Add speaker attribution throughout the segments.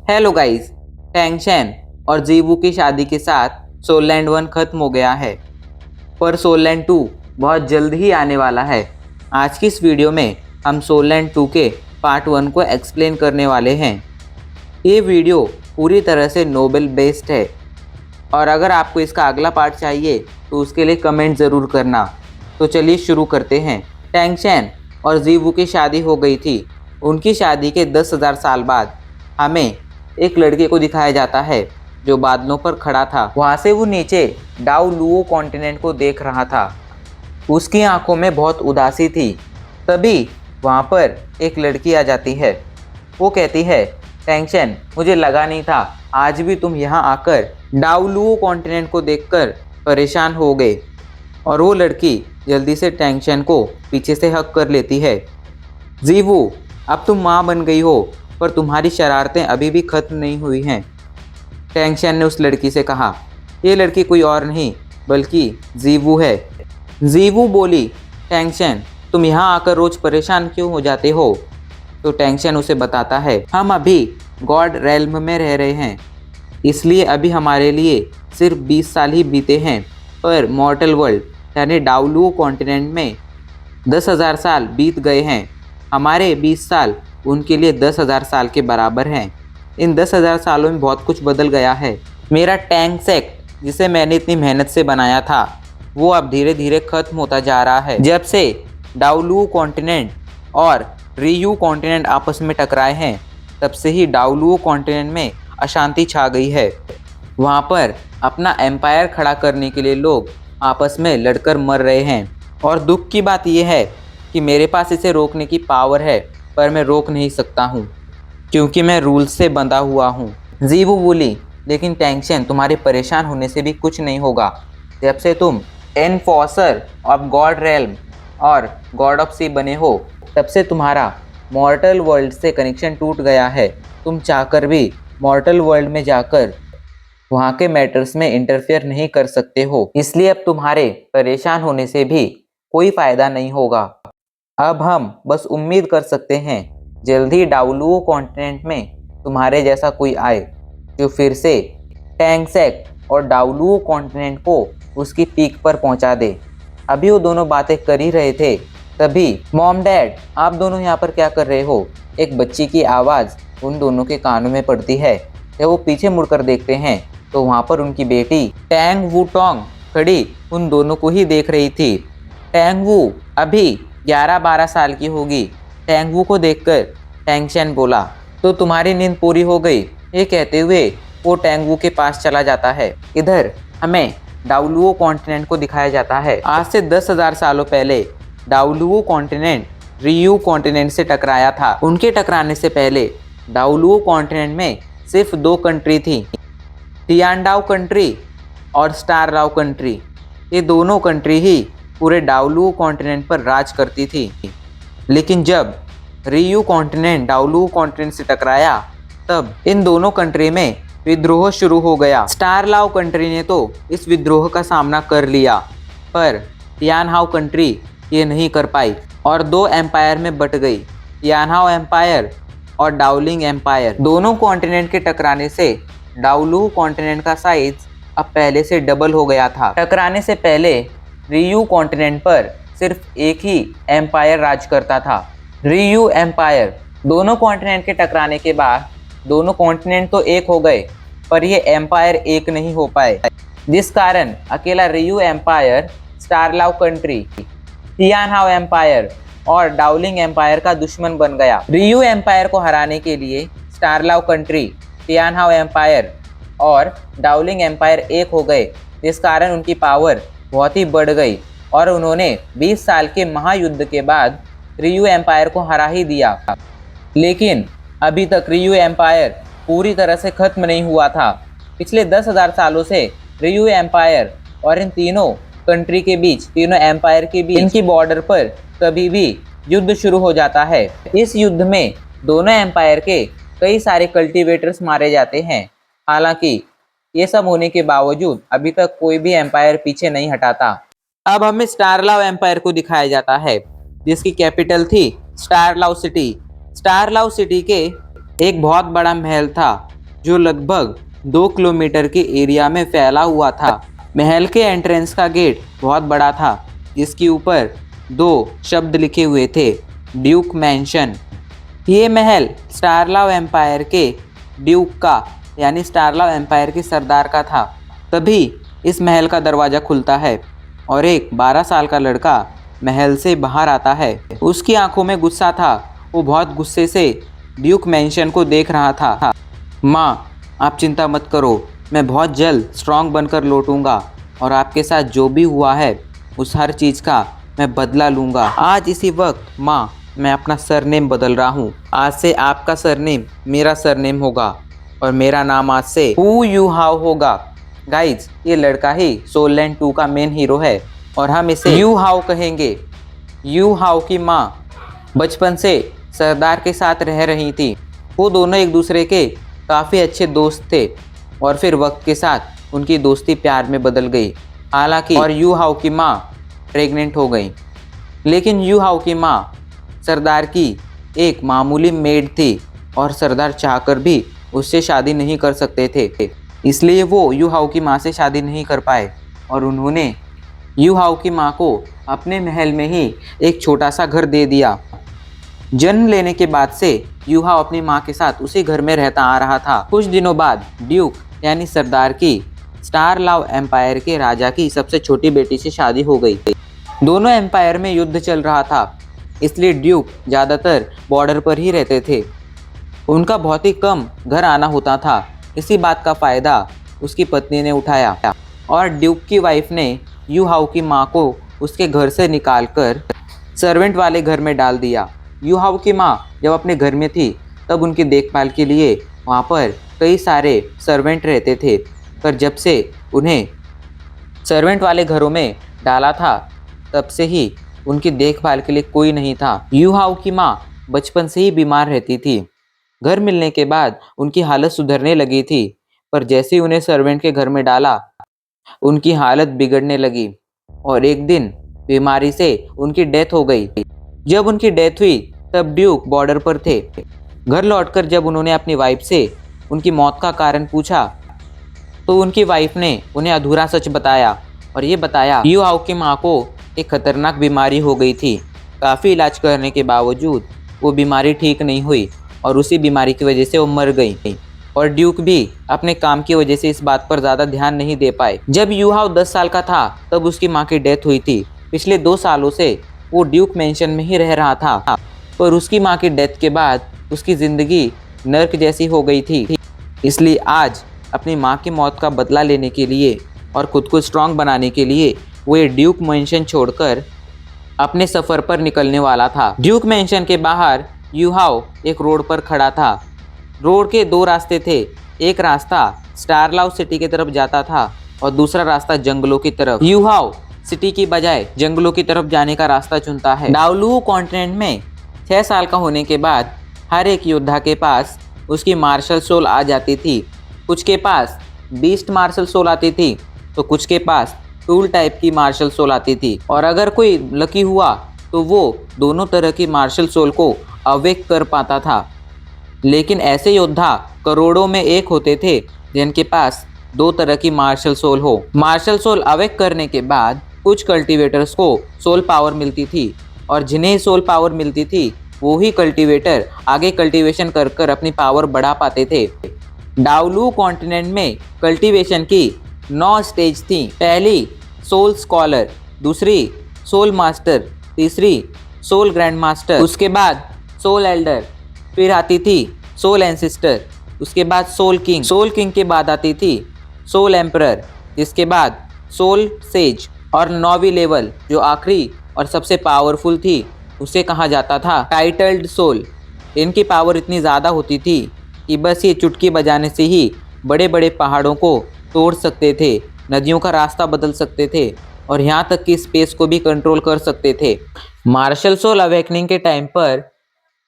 Speaker 1: Hello guys, टैंगशेन और जीवू की शादी के साथ सोललैंड 1 खत्म हो गया है, पर सोललैंड 2 बहुत जल्द ही आने वाला है। आज की इस वीडियो में हम सोललैंड 2 के पार्ट 1 को एक्सप्लेन करने वाले हैं। ये वीडियो पूरी तरह से नोवेल बेस्ड है और अगर आपको इसका अगला पार्ट चाहिए तो उसके लिए कमेंट ज़रूर करना। तो चलिए शुरू करते हैं। टैंगशेन और जीवू की शादी हो गई थी। उनकी शादी के 10,000 साल बाद हमें एक लड़के को दिखाया जाता है जो बादलों पर खड़ा था। वहाँ से वो नीचे डाउ लुओ कॉन्टिनेंट को देख रहा था। उसकी आंखों में बहुत उदासी थी। तभी वहाँ पर एक लड़की आ जाती है। वो कहती है, टैंगशेन, मुझे लगा नहीं था आज भी तुम यहाँ आकर डाउ लुओ कॉन्टिनेंट को देखकर परेशान हो गए। और वो लड़की जल्दी से टैंगशेन को पीछे से हक कर लेती है। जीवू, अब तुम माँ बन गई हो, पर तुम्हारी शरारतें अभी भी खत्म नहीं हुई हैं। टैंगशेन ने उस लड़की से कहा। ये लड़की कोई और नहीं बल्कि जीवू है। जीवू बोली, टैंगशेन, तुम यहाँ आकर रोज परेशान क्यों हो जाते हो? तो टैंगशेन उसे बताता है, हम अभी गॉड रेल्म में रह रहे हैं, इसलिए अभी हमारे लिए सिर्फ 20 साल ही बीते हैं, पर मॉर्टल वर्ल्ड यानी डाउलुओ कॉन्टिनेंट में 10,000 साल बीत गए हैं। हमारे 20 साल उनके लिए 10,000 साल के बराबर हैं। इन 10,000 सालों में बहुत कुछ बदल गया है। मेरा टैंक सेक्ट जिसे मैंने इतनी मेहनत से बनाया था वो अब धीरे धीरे खत्म होता जा रहा है। जब से डाउलुओ कॉन्टिनेंट और रियू कॉन्टिनेंट आपस में टकराए हैं तब से ही डाउलुओ कॉन्टिनेंट में अशांति छा गई है। वहाँ पर अपना एम्पायर खड़ा करने के लिए लोग आपस में लड़कर मर रहे हैं। और दुख की बात यह है कि मेरे पास इसे रोकने की पावर है, पर मैं रोक नहीं सकता हूँ क्योंकि मैं रूल्स से बंधा हुआ हूँ। जीवू बोली, लेकिन टैंगशेन, तुम्हारे परेशान होने से भी कुछ नहीं होगा। जब से तुम एनफोर्सर ऑफ गॉड रेल्म और गॉड ऑफ सी बने हो तब से तुम्हारा मॉर्टल वर्ल्ड से कनेक्शन टूट गया है। तुम चाहकर भी मॉर्टल वर्ल्ड में जाकर वहाँ के मैटर्स में इंटरफेयर नहीं कर सकते हो, इसलिए अब तुम्हारे परेशान होने से भी कोई फ़ायदा नहीं होगा। अब हम बस उम्मीद कर सकते हैं जल्द ही डाउलुओ कॉन्टिनेंट में तुम्हारे जैसा कोई आए जो फिर से टैंगसेक और डाउलुओ कॉन्टिनेंट को उसकी पीक पर पहुंचा दे। अभी वो दोनों बातें कर ही रहे थे तभी, मॉम डैड, आप दोनों यहाँ पर क्या कर रहे हो? एक बच्ची की आवाज़ उन दोनों के कानों में पड़ती है। जब वो पीछे मुड़कर देखते हैं तो वहाँ पर उनकी बेटी टैंग वू टोंग खड़ी उन दोनों को ही देख रही थी। टैंग वू अभी 11-12 साल की होगी। टैंग वू को देखकर टैंगशेन बोला, तो तुम्हारी नींद पूरी हो गई? ये कहते हुए वो टैंग वू के पास चला जाता है। इधर हमें डाउलुओ कॉन्टिनेंट को दिखाया जाता है। आज से 10,000 सालों पहले डाउलुओ कॉन्टिनेंट रियू कॉन्टिनेंट से टकराया था। उनके टकराने से पहले डाउलुओ कॉन्टिनेंट में सिर्फ 2 कंट्री थी, टियानडाओ कंट्री और स्टारलाओ कंट्री। ये दोनों कंट्री ही पूरे डाउलुओ कॉन्टिनेंट पर राज करती थी। लेकिन जब रियू कॉन्टिनेंट डाउलुओ कॉन्टिनेंट से टकराया तब इन दोनों कंट्री में विद्रोह शुरू हो गया। स्टारलाओ कंट्री ने तो इस विद्रोह का सामना कर लिया, पर टियानहाओ कंट्री ये नहीं कर पाई और 2 एम्पायर में बट गई, टियानहाओ एम्पायर और डाउलिंग एम्पायर। दोनों कॉन्टिनेंट के टकराने से डाउलुओ कॉन्टिनेंट का साइज अब पहले से डबल हो गया था। टकराने से पहले रियू कॉन्टिनेंट पर सिर्फ एक ही एम्पायर राज करता था, रियू एम्पायर। दोनों कॉन्टिनेंट के टकराने के बाद दोनों कॉन्टिनेंट तो एक हो गए, पर ये एम्पायर एक नहीं हो पाए, जिस कारण अकेला रियू एम्पायर स्टारलाओ कंट्री, टियानहाओ एम्पायर और डाउलिंग एम्पायर का दुश्मन बन गया। रियू एम्पायर को हराने के लिए स्टारलाओ कंट्री, टियानहाओ एम्पायर और डाउलिंग एम्पायर एक हो गए, जिस कारण उनकी पावर बहुत ही बढ़ गई और उन्होंने 20 साल के महायुद्ध के बाद रियू एम्पायर को हरा ही दिया। लेकिन अभी तक रियू एम्पायर पूरी तरह से खत्म नहीं हुआ था। पिछले 10,000 सालों से रियू एम्पायर और इन तीनों कंट्री के बीच, तीनों एम्पायर के बीच, इनकी बॉर्डर पर कभी भी युद्ध शुरू हो जाता है। इस युद्ध में दोनों एम्पायर के कई सारे कल्टीवेटर्स मारे जाते हैं। हालांकि ये सब होने के बावजूद अभी तक कोई भी एम्पायर पीछे नहीं हटाता। अब हमें स्टारलाओ एम्पायर को दिखाया जाता है जिसकी कैपिटल थी स्टारलाओ सिटी। स्टारलाओ सिटी के एक बहुत बड़ा महल था जो लगभग 2 किलोमीटर के एरिया में फैला हुआ था। महल के एंट्रेंस का गेट बहुत बड़ा था, जिसके ऊपर 2 शब्द लिखे हुए थे, ड्यूक मैंशन। ये महल स्टारलाव एम्पायर के ड्यूक का यानी स्टारलाव एम्पायर के सरदार का था। तभी इस महल का दरवाज़ा खुलता है और एक 12 साल का लड़का महल से बाहर आता है। उसकी आंखों में गुस्सा था। वो बहुत गुस्से से ड्यूक मैंशन को देख रहा था। माँ, आप चिंता मत करो, मैं बहुत जल्द स्ट्रांग बनकर लौटूंगा और आपके साथ जो भी हुआ है उस हर चीज़ का मैं बदला लूँगा। आज इसी वक्त माँ, मैं अपना सरनेम बदल रहा हूँ। आज से आपका सरनेम मेरा सरनेम होगा और मेरा नाम आज से हू यू हाउ होगा। गाइज, ये लड़का ही सोललैंड 2 का मेन हीरो है और हम इसे यू हाउ कहेंगे। यू हाउ की माँ बचपन से सरदार के साथ रह रही थी। वो दोनों एक दूसरे के काफ़ी अच्छे दोस्त थे और फिर वक्त के साथ उनकी दोस्ती प्यार में बदल गई। हालांकि और यू हाउ की माँ प्रेग्नेंट हो गई, लेकिन यू हाउ की माँ सरदार की एक मामूली मेड थी और सरदार चाहकर भी उससे शादी नहीं कर सकते थे। इसलिए वो यू हाउ की माँ से शादी नहीं कर पाए और उन्होंने यू हाउ की माँ को अपने महल में ही एक छोटा सा घर दे दिया। जन्म लेने के बाद से यू हाउ अपनी माँ के साथ उसी घर में रहता आ रहा था। कुछ दिनों बाद ड्यूक यानी सरदार की स्टारलाव एम्पायर के राजा की सबसे छोटी बेटी से शादी हो गई। दोनों एम्पायर में युद्ध चल रहा था, इसलिए ड्यूक ज़्यादातर बॉर्डर पर ही रहते थे। उनका बहुत ही कम घर आना होता था। इसी बात का फ़ायदा उसकी पत्नी ने उठाया और ड्यूक की वाइफ ने यू हाउ की माँ को उसके घर से निकालकर सर्वेंट वाले घर में डाल दिया। यू हाउ की माँ जब अपने घर में थी तब उनकी देखभाल के लिए वहाँ पर कई सारे सर्वेंट रहते थे, पर जब से उन्हें सर्वेंट वाले घरों में डाला था तब से ही उनकी देखभाल के लिए कोई नहीं था। यू हाउ की माँ बचपन से ही बीमार रहती थी। घर मिलने के बाद उनकी हालत सुधरने लगी थी, पर जैसे ही उन्हें सर्वेंट के घर में डाला उनकी हालत बिगड़ने लगी और एक दिन बीमारी से उनकी डेथ हो गई। जब उनकी डेथ हुई तब ड्यूक बॉर्डर पर थे। घर लौटकर जब उन्होंने अपनी वाइफ से उनकी मौत का कारण पूछा तो उनकी वाइफ ने उन्हें अधूरा सच बताया और ये बताया यू हाउ की माँ को एक खतरनाक बीमारी हो गई थी। काफ़ी इलाज करने के बावजूद वो बीमारी ठीक नहीं हुई और उसी बीमारी की वजह से वो मर गई और ड्यूक भी अपने काम की वजह से इस बात पर ज़्यादा ध्यान नहीं दे पाए। जब यू हाउ 10 साल का था तब उसकी माँ की डेथ हुई थी। पिछले 2 सालों से वो ड्यूक मैंशन में ही रह रहा था, पर उसकी माँ की डेथ के बाद उसकी ज़िंदगी नर्क जैसी हो गई थी। इसलिए आज अपनी माँ की मौत का बदला लेने के लिए और खुद को स्ट्रांग बनाने के लिए वो ये ड्यूक मैंशन छोड़कर अपने सफ़र पर निकलने वाला था। ड्यूक मैंशन के बाहर यू हाउ एक रोड पर खड़ा था। रोड के 2 रास्ते थे। एक रास्ता स्टारलाव सिटी की तरफ जाता था और दूसरा रास्ता जंगलों की तरफ। यू हाउ सिटी की बजाय जंगलों की तरफ जाने का रास्ता चुनता है। डाउलू कॉन्टिनेंट में 6 साल का होने के बाद हर एक योद्धा के पास उसकी मार्शल सोल आ जाती थी। कुछ के पास बीस्ट मार्शल सोल आती थी तो कुछ के पास टूल टाइप की मार्शल सोल आती थी, और अगर कोई लकी हुआ तो वो दोनों तरह की मार्शल सोल को अवेक कर पाता था। लेकिन ऐसे योद्धा करोड़ों में एक होते थे जिनके पास 2 तरह की मार्शल सोल हो। मार्शल सोल अवेक करने के बाद कुछ कल्टीवेटर्स को सोल पावर मिलती थी और जिन्हें सोल पावर मिलती थी वो ही कल्टीवेटर आगे कल्टीवेशन कर कर अपनी पावर बढ़ा पाते थे। डाउलू कॉन्टिनेंट में कल्टीवेशन की 9 स्टेज थी। पहली सोल स्कॉलर, दूसरी सोल मास्टर, तीसरी सोल ग्रैंड मास्टर, उसके बाद सोल एल्डर, फिर आती थी सोल एंसिस्टर, उसके बाद सोल किंग। सोल किंग के बाद आती थी सोल एम्परर, जिसके बाद सोल सेज, और 9वीं लेवल जो आखिरी और सबसे पावरफुल थी उसे कहा जाता था टाइटल्ड सोल। इनकी पावर इतनी ज़्यादा होती थी कि बस ये चुटकी बजाने से ही बड़े बड़े पहाड़ों को तोड़ सकते थे, नदियों का रास्ता बदल सकते थे और यहाँ तक कि स्पेस को भी कंट्रोल कर सकते थे। मार्शल सोल अवेकनिंग के टाइम पर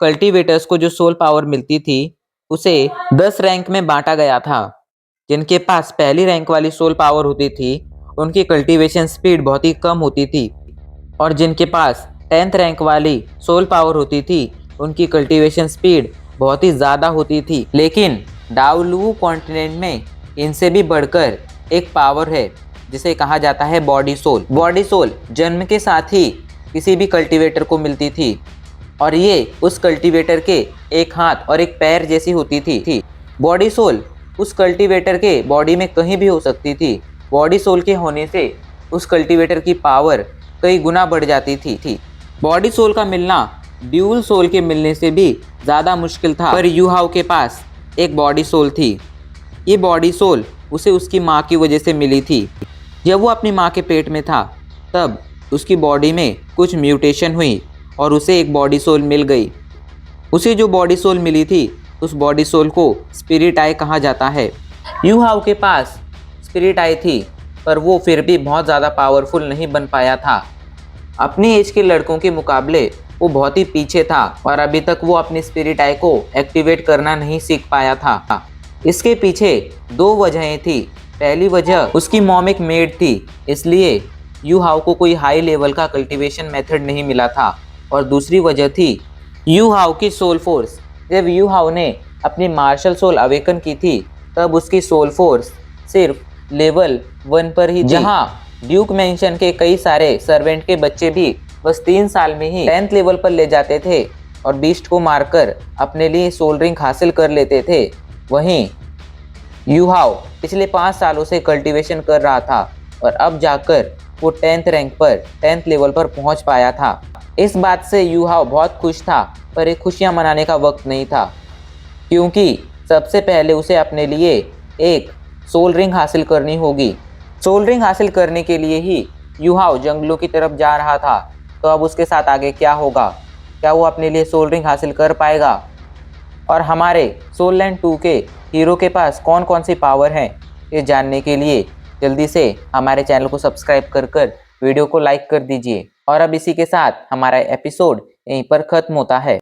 Speaker 1: कल्टीवेटर्स को जो सोल पावर मिलती थी उसे 10 रैंक में बांटा गया था। जिनके पास पहली रैंक वाली सोल पावर होती थी उनकी कल्टीवेशन स्पीड बहुत ही कम होती थी, और जिनके पास 10th रैंक वाली सोल पावर होती थी उनकी कल्टीवेशन स्पीड बहुत ही ज़्यादा होती थी। लेकिन डाउलू कॉन्टिनेंट में इनसे भी बढ़कर एक पावर है जिसे कहा जाता है बॉडी सोल। बॉडी सोल जन्म के साथ ही किसी भी कल्टीवेटर को मिलती थी और ये उस कल्टीवेटर के एक हाथ और एक पैर जैसी होती थी। बॉडी सोल उस कल्टीवेटर के बॉडी में कहीं भी हो सकती थी। बॉडी सोल के होने से उस कल्टीवेटर की पावर कई गुना बढ़ जाती थी। बॉडी सोल का मिलना ड्यूल सोल के मिलने से भी ज़्यादा मुश्किल था, पर यू हाउ के पास एक बॉडी सोल थी। ये बॉडी सोल उसे उसकी माँ की वजह से मिली थी। जब वो अपनी माँ के पेट में था तब उसकी बॉडी में कुछ म्यूटेशन हुई और उसे एक बॉडी सोल मिल गई। उसे जो बॉडी सोल मिली थी उस बॉडी सोल को स्पिरिट आई कहा जाता है। यू हाउ के पास स्पिरिट आई थी, पर वो फिर भी बहुत ज़्यादा पावरफुल नहीं बन पाया था। अपनी एज के लड़कों के मुकाबले वो बहुत ही पीछे था और अभी तक वो अपनी स्पिरिट आई को एक्टिवेट करना नहीं सीख पाया था। इसके पीछे दो वजहें थी। पहली वजह उसकी मॉम एक मेड थी, इसलिए यू हाउ को कोई हाई लेवल का कल्टीवेशन मेथड नहीं मिला था। और दूसरी वजह थी यू हाउ की सोल फोर्स। जब यू हाउ ने अपनी मार्शल सोल अवेकन की थी तब उसकी सोल फोर्स सिर्फ लेवल 1 पर ही, जहाँ ड्यूक मेंशन के कई सारे सर्वेंट के बच्चे भी बस 3 साल में ही 10th लेवल पर ले जाते थे और बीस्ट को मारकर अपने लिए सोल रिंग हासिल कर लेते थे। वहीं यू हाउ पिछले 5 सालों से कल्टीवेशन कर रहा था और अब जाकर वो 10th रैंक पर 10th लेवल पर पहुंच पाया था। इस बात से यू हाउ बहुत खुश था, पर एक खुशियां मनाने का वक्त नहीं था, क्योंकि सबसे पहले उसे अपने लिए एक सोल रिंग हासिल करनी होगी। सोल रिंग हासिल करने के लिए ही यू हाउ जंगलों की तरफ जा रहा था। तो अब उसके साथ आगे क्या होगा? क्या वो अपने लिए सोल रिंग हासिल कर पाएगा? और हमारे सोललैंड 2 के हीरो के पास कौन कौन सी पावर हैं, ये जानने के लिए जल्दी से हमारे चैनल को सब्सक्राइब कर वीडियो को लाइक कर दीजिए। और अब इसी के साथ हमारा एपिसोड यहीं पर ख़त्म होता है।